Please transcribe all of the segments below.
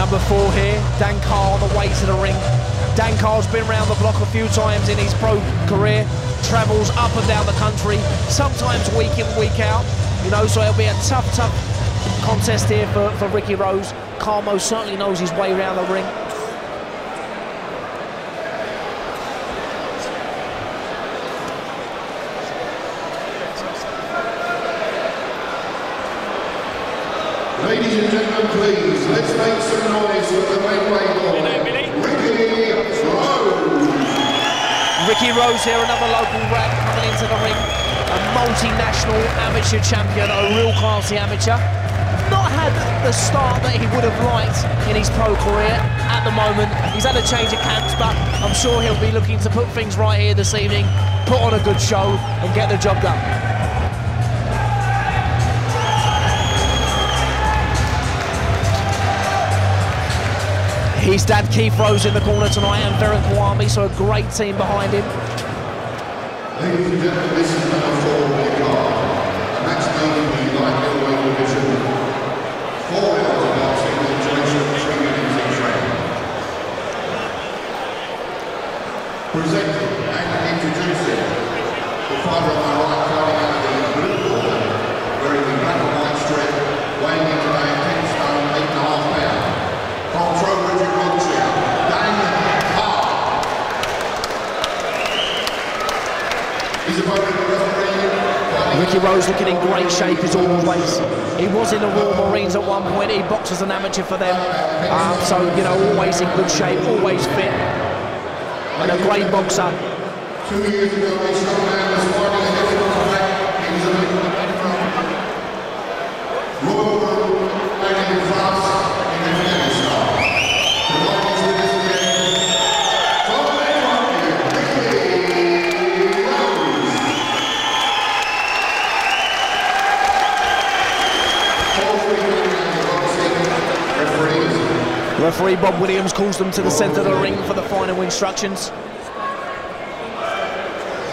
Number 4 here, Dan Carr on the way to the ring. Dan Carr's been around the block a few times in his pro career, travels up and down the country, sometimes week in, week out, you know, so it'll be a tough contest here for Ricky Rose. Carr most certainly knows his way around the ring. Ladies and gentlemen, please, let's make some noise for the welterweight boy, Ricky Rose. Ricky Rose here, another local rag coming into the ring. A multinational amateur champion, a real classy amateur. Not had the start that he would have liked in his pro career at the moment. He's had a change of camps, but I'm sure he'll be looking to put things right here this evening, put on a good show and get the job done. His dad Keith Rose in the corner tonight and Veron Kawami, so a great team behind him. Ladies and gentlemen, this is number 4 in Carr. A match made in the light middleweight division. 4 hours of boxing with a duration of 3 minutes each round. Presenting and introducing the fighter on my right, coming out of the blue corner, wearing the black and white strip, weighing in today at 10 stone, 8.5 pounds. Control Richard Rose, Dan Carr. His opponent, the referee. Ricky Rose looking in great shape as always. He was in the Royal Marines at one point. He boxed as an amateur for them. So, you know, always in good shape, always fit. And a great boxer. 2 years ago, this young man was fighting a difficult fight. He was a little bit from Royal Road and in France in Afghanistan. Tonight he's with us again. From Ricky Rose. Referee Bob Williams calls them to the centre of the ring for the final instructions.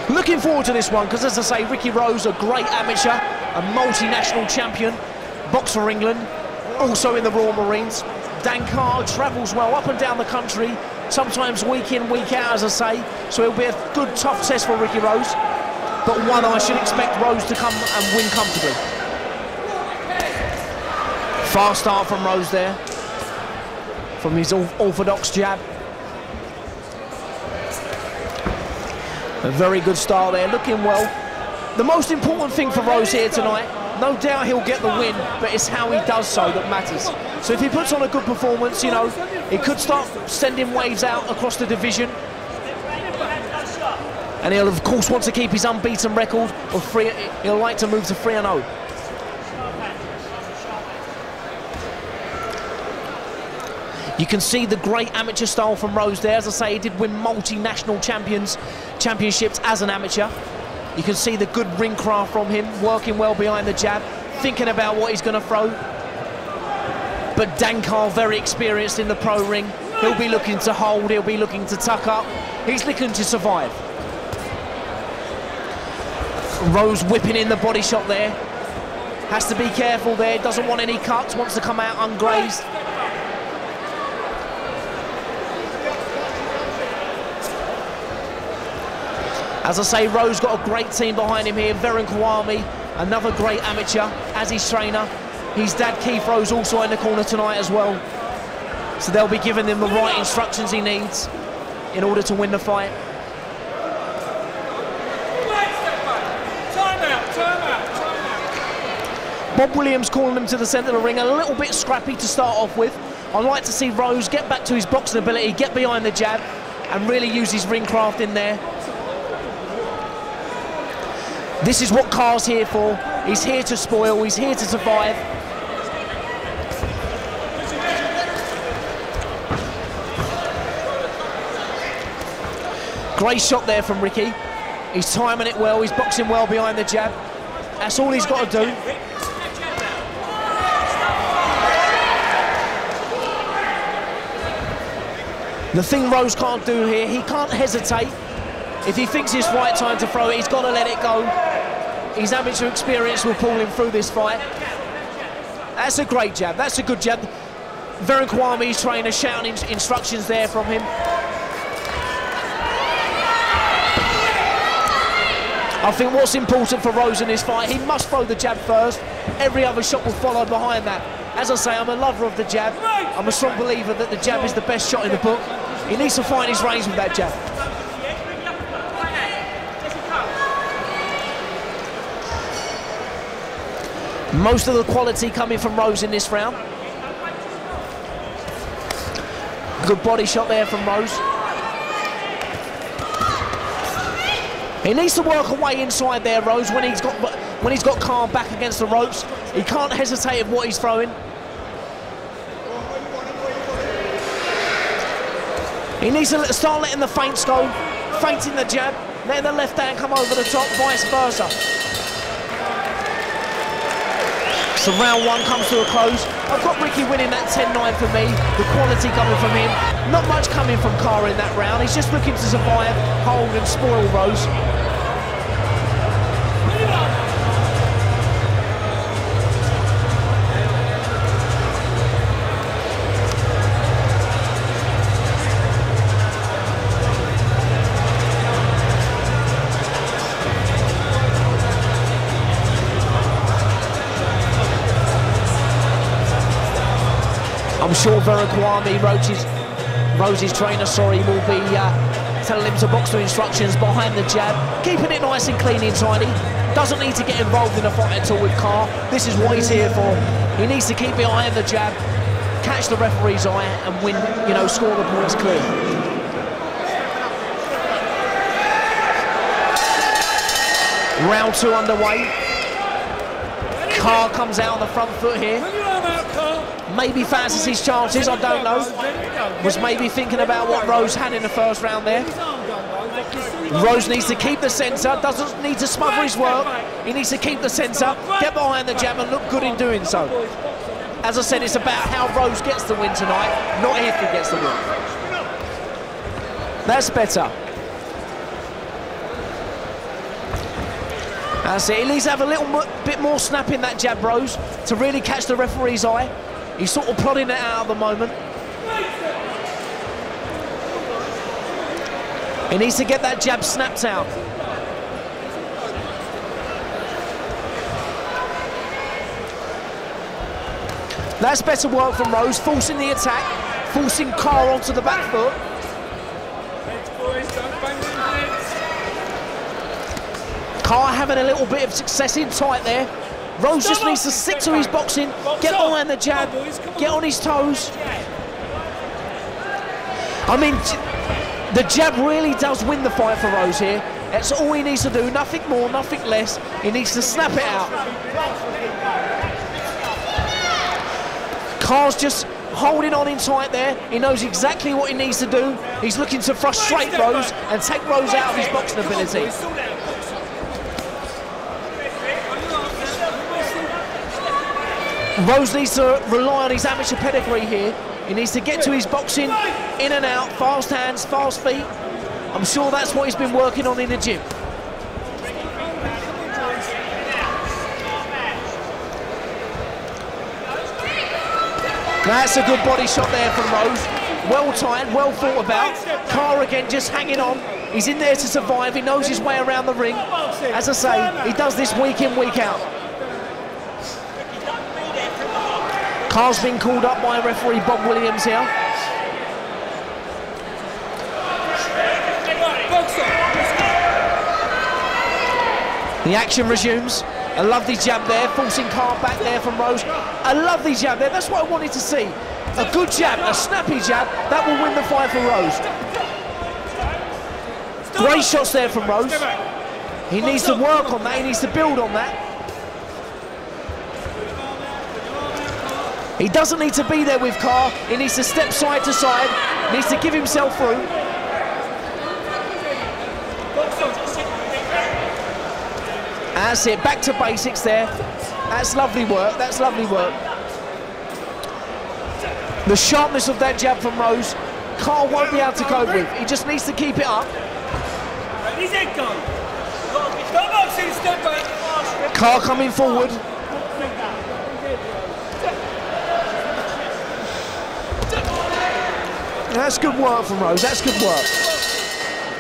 Looking forward to this one because, as I say, Ricky Rose, a great amateur, a multinational champion, boxed for England, also in the Royal Marines. Dan Carr travels well up and down the country, sometimes week in, week out, as I say, so it'll be a good, tough test for Ricky Rose, but one I should expect Rose to come and win comfortably. Fast start from Rose there, from his orthodox jab. A very good start there, looking well. The most important thing for Rose here tonight, no doubt he'll get the win, but it's how he does so that matters. So if he puts on a good performance, you know, he could start sending waves out across the division. And he'll of course want to keep his unbeaten record of 3. He'll like to move to 3-0. You can see the great amateur style from Rose there. As I say, he did win multinational championships as an amateur. You can see the good ring craft from him, working well behind the jab, thinking about what he's going to throw. But Dan Carr, very experienced in the pro ring. He'll be looking to hold, he'll be looking to tuck up. He's looking to survive. Rose whipping in the body shot there. Has to be careful there, doesn't want any cuts, wants to come out ungrazed. As I say, Rose got a great team behind him here. Veron Kawami, another great amateur, as his trainer. His dad, Keith Rose, also in the corner tonight as well. So they'll be giving him the right instructions he needs in order to win the fight. Bob Williams calling him to the centre of the ring, a little bit scrappy to start off with. I'd like to see Rose get back to his boxing ability, get behind the jab, and really use his ring craft in there. This is what Carr's here for. He's here to spoil, he's here to survive. Great shot there from Ricky. He's timing it well, he's boxing well behind the jab. That's all he's got to do. The thing Rose can't do here, he can't hesitate. If he thinks it's right time to throw it, he's got to let it go. His amateur experience will pull him through this fight. That's a great jab, that's a good jab. Kwami's trainer shouting instructions there from him. I think what's important for Rose in this fight, he must throw the jab first. Every other shot will follow behind that. As I say, I'm a lover of the jab. I'm a strong believer that the jab is the best shot in the book. He needs to find his range with that jab. Most of the quality coming from Rose in this round. Good body shot there from Rose. He needs to work away inside there, Rose, when he's got Carr back against the ropes. He can't hesitate at what he's throwing. He needs to start letting the feints go, feinting the jab, letting the left hand come over the top, vice versa. So round one comes to a close. I've got Ricky winning that 10-9 for me. The quality coming from him. Not much coming from Carr in that round. He's just looking to survive, hold and spoil Rose. I'm sure Kwami, Rose's trainer, will be telling him to box to instructions behind the jab, keeping it nice and clean and tidy. Doesn't need to get involved in a fight at all with Carr. This is what he's here for. He needs to keep behind the jab, catch the referee's eye and win, score the points clear. Round two underway. Carr comes out on the front foot here. Maybe fancies his chances, I don't know. Was maybe thinking about what Rose had in the first round there. Rose needs to keep the centre, doesn't need to smother his work. He needs to keep the centre, get behind the jab and look good in doing so. As I said, it's about how Rose gets the win tonight, not if he gets the win. That's better. That's it. He needs to have a little bit more snap in that jab, Rose, to really catch the referee's eye. He's sort of plodding it out at the moment. He needs to get that jab snapped out. That's better work from Rose, forcing the attack, forcing Carr onto the back foot. Carr having a little bit of success in tight there. Rose just needs to stick to his boxing, get behind the jab, get on his toes. I mean, the jab really does win the fight for Rose here. That's all he needs to do, nothing more, nothing less. He needs to snap it out. Carr's just holding on in tight there. He knows exactly what he needs to do. He's looking to frustrate Rose and take Rose out of his boxing ability. Rose needs to rely on his amateur pedigree here. He needs to get to his boxing, in and out, fast hands, fast feet. I'm sure that's what he's been working on in the gym. That's a good body shot there from Rose. Well timed, well thought about. Carr again just hanging on. He's in there to survive. He knows his way around the ring. As I say, he does this week in, week out. Carr's been called up by referee Bob Williams here. The action resumes. A lovely jab there, forcing Carr back there from Rose. A lovely jab there, that's what I wanted to see. A good jab, a snappy jab, that will win the fight for Rose. Great shots there from Rose. He needs to work on that, he needs to build on that. He doesn't need to be there with Carr, he needs to step side to side, needs to give himself through. That's it, back to basics there. That's lovely work, that's lovely work. The sharpness of that jab from Rose, Carr won't be able to cope with. He just needs to keep it up. Carr coming forward. That's good work from Rose, that's good work.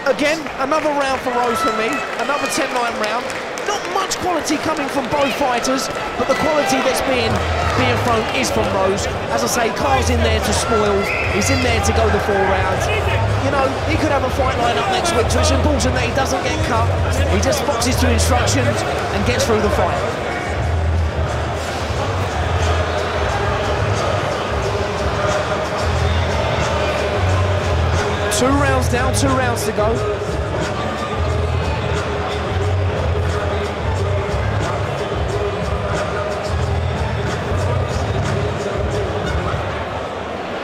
Again, another round for Rose for me, another 10-9 round. Not much quality coming from both fighters, but the quality that's being thrown is from Rose. As I say, Carr's in there to spoil, he's in there to go the 4 rounds. You know, he could have a fight line up next week, so it's important that he doesn't get cut. He just boxes to instructions and gets through the fight. Two rounds down, 2 rounds to go.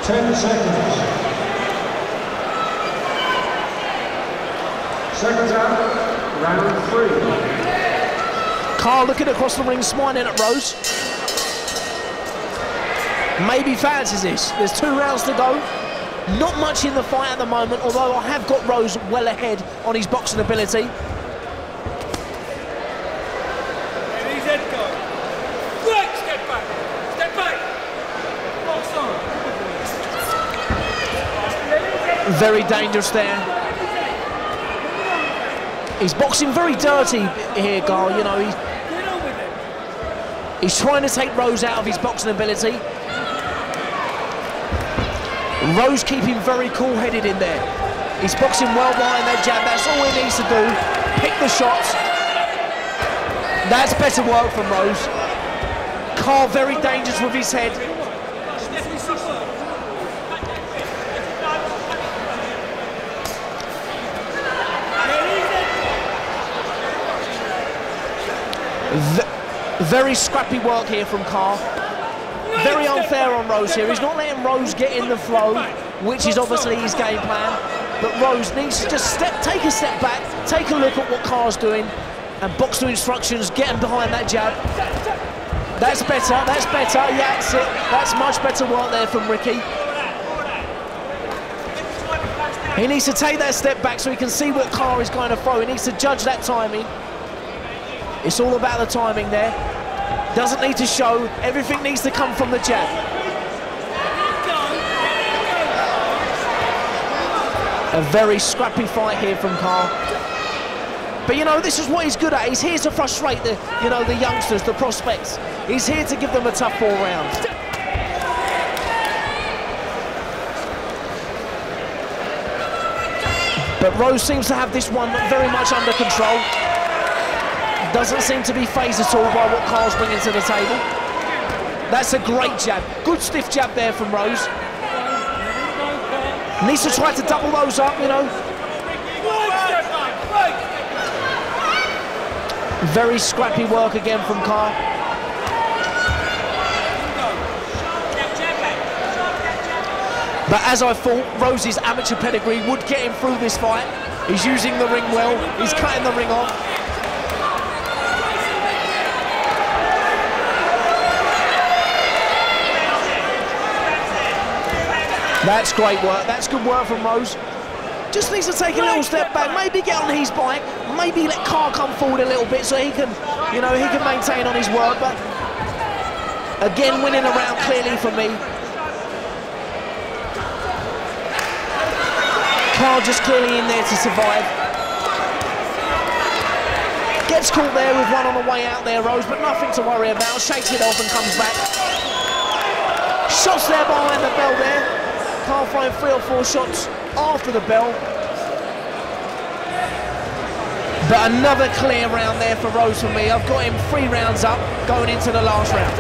Seconds. Seconds out, round 3. Carr looking across the ring, smiling at Rose. Maybe fancies this. There's 2 rounds to go. Not much in the fight at the moment, although I have got Rose well ahead on his boxing ability. Very dangerous there. He's boxing very dirty here, Carr. You know, he's trying to take Rose out of his boxing ability. Rose keeping very cool-headed in there. He's boxing well behind that jab. That's all he needs to do. Pick the shots. That's better work from Rose. Carr very dangerous with his head. Very scrappy work here from Carr. Very unfair on Rose here. He's not letting Rose get in the flow, which is obviously his game plan. But Rose needs to just take a step back, take a look at what Carr's doing, and box to instructions, get him behind that jab. That's better, that's better. Yeah, that's it. That's much better work there from Ricky. He needs to take that step back so he can see what Carr is going to throw. He needs to judge that timing. It's all about the timing there. Doesn't need to show, everything needs to come from the jab. A very scrappy fight here from Carr. But you know, this is what he's good at. He's here to frustrate the youngsters, the prospects. He's here to give them a tough 4 rounds. But Rose seems to have this one very much under control. Doesn't seem to be phased at all by what Carr's bringing to the table. That's a great jab. Good stiff jab there from Rose. Needs to try to double those up, you know. Very scrappy work again from Carr. But as I thought, Rose's amateur pedigree would get him through this fight. He's using the ring well. He's cutting the ring off. That's great work, that's good work from Rose. Just needs to take a little step back, maybe get on his bike, maybe let Carr come forward a little bit so he can, he can maintain on his work, but again, winning a round clearly for me. Carr just clearly in there to survive. Gets caught there with one on the way out there, Rose, but nothing to worry about. Shakes it off and comes back. Shots there behind the bell there. Carr throwing 3 or 4 shots after the bell. But another clear round there for Rose for me. I've got him 3 rounds up going into the last round.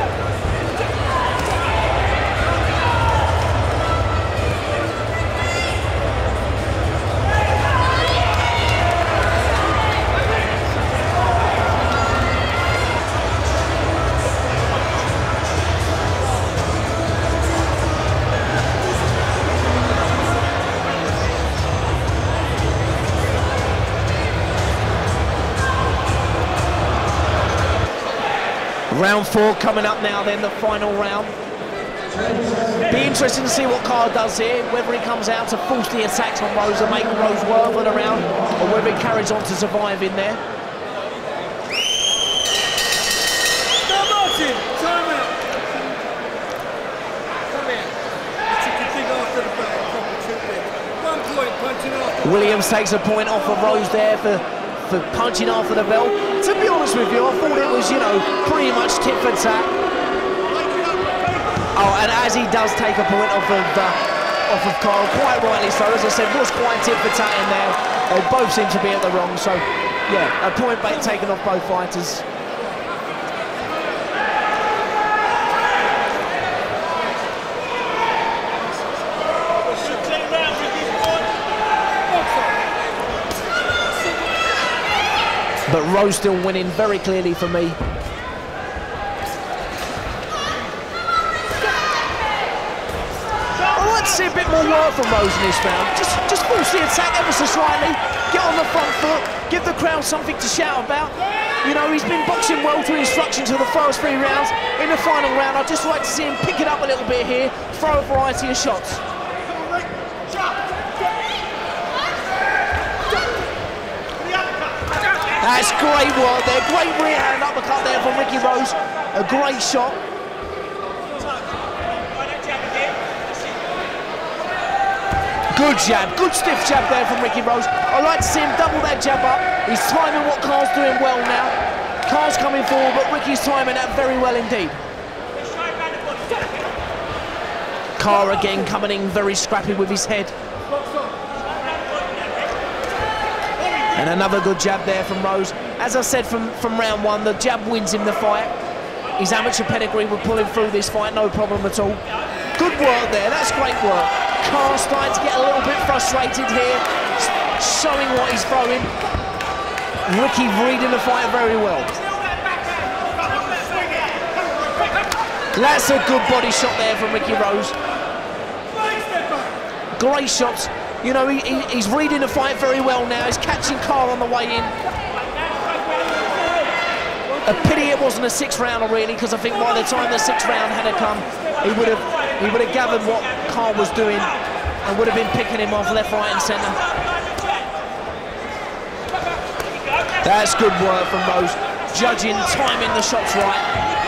Round 4 coming up now then, the final round. Be interesting to see what Carr does here, whether he comes out to force the attacks on Rose and make Rose work for the round, or whether he carries on to survive in there. Stop marching! Time out! Come here. It's a good thing after the Williams takes a point off of Rose there for punching after the bell. To be honest with you, I thought it was, you know, pretty much tit for tat. Oh, and as he does take a point off of Carr, quite rightly so, as I said, was quite tit for tat in there. They both seem to be at the wrong, so yeah, a point taken off both fighters. But Rose still winning very clearly for me. I'd like to see a bit more work from Rose in this round. Just force the attack ever so slightly, get on the front foot, give the crowd something to shout about. You know, he's been boxing well to instructions for the first 3 rounds. In the final round, I'd just like to see him pick it up a little bit here, throw a variety of shots. That's great work there, great rear hand uppercut there from Ricky Rose, a great shot. Good jab, good stiff jab there from Ricky Rose. I'd like to see him double that jab up. He's timing what Carr's doing well now. Carr's coming forward, but Ricky's timing that very well indeed. Carr again coming in very scrappy with his head. And another good jab there from Rose. As I said from round 1, the jab wins him the fight. His amateur pedigree will pull him through this fight, no problem at all. Good work there, that's great work. Carr starting to get a little bit frustrated here, showing what he's throwing. Ricky reading the fight very well. That's a good body shot there from Ricky Rose. Great shots. You know, he's reading the fight very well now. He's catching Carr on the way in. A pity it wasn't a 6th rounder really, because I think by the time the 6th round had come, he would have gathered what Carr was doing and would have been picking him off left, right, and centre. That's good work from Rose. Judging, timing the shots right.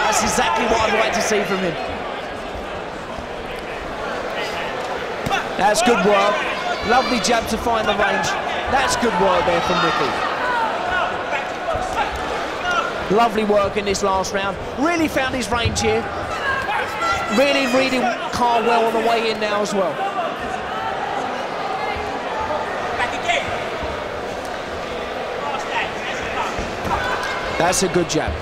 That's exactly what I'd like to see from him. That's good work. Lovely jab to find the range. That's good work there from Ricky. Lovely work in this last round. Really found his range here. Really reading Carr well on the way in now as well. That's a good jab.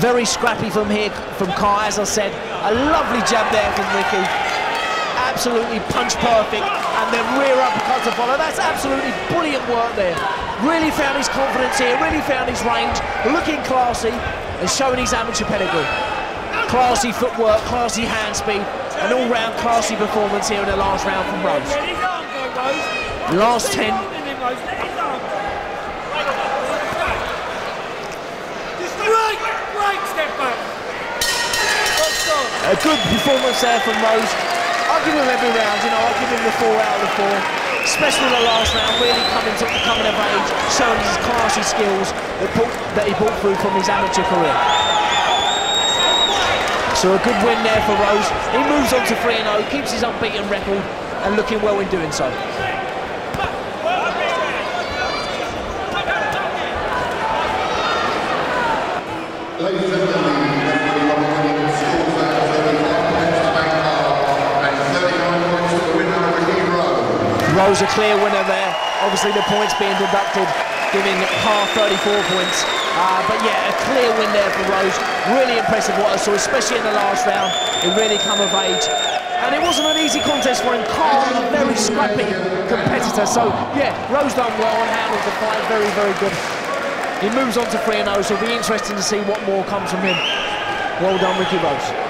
Very scrappy from here from Carr, as I said. A lovely jab there from Ricky. Absolutely punch perfect, and then rear uppercut to follow. That's absolutely brilliant work there. Really found his confidence here, really found his range, looking classy and showing his amateur pedigree. Classy footwork, classy hand speed, an all-round classy performance here in the last round from Rose. Last 10. A good performance there from Rose. I'll give him every round, you know, I'll give him the 4 out of the 4. Especially the last round, really coming of age, showing his classy skills that he brought through from his amateur career. So a good win there for Rose. He moves on to 3-0, keeps his unbeaten record, and looking well in doing so. Ladies and gentlemen, Rose a clear winner there. Obviously the points being deducted, giving Carr 34 points. But yeah, a clear win there for Rose. Really impressive what I saw, especially in the last round. He really come of age. And it wasn't an easy contest for him. Carr, a very scrappy competitor. So yeah, Rose done well and handled the fight very, very good. He moves on to 3-0, so it'll be interesting to see what more comes from him. Well done, Ricky Rose.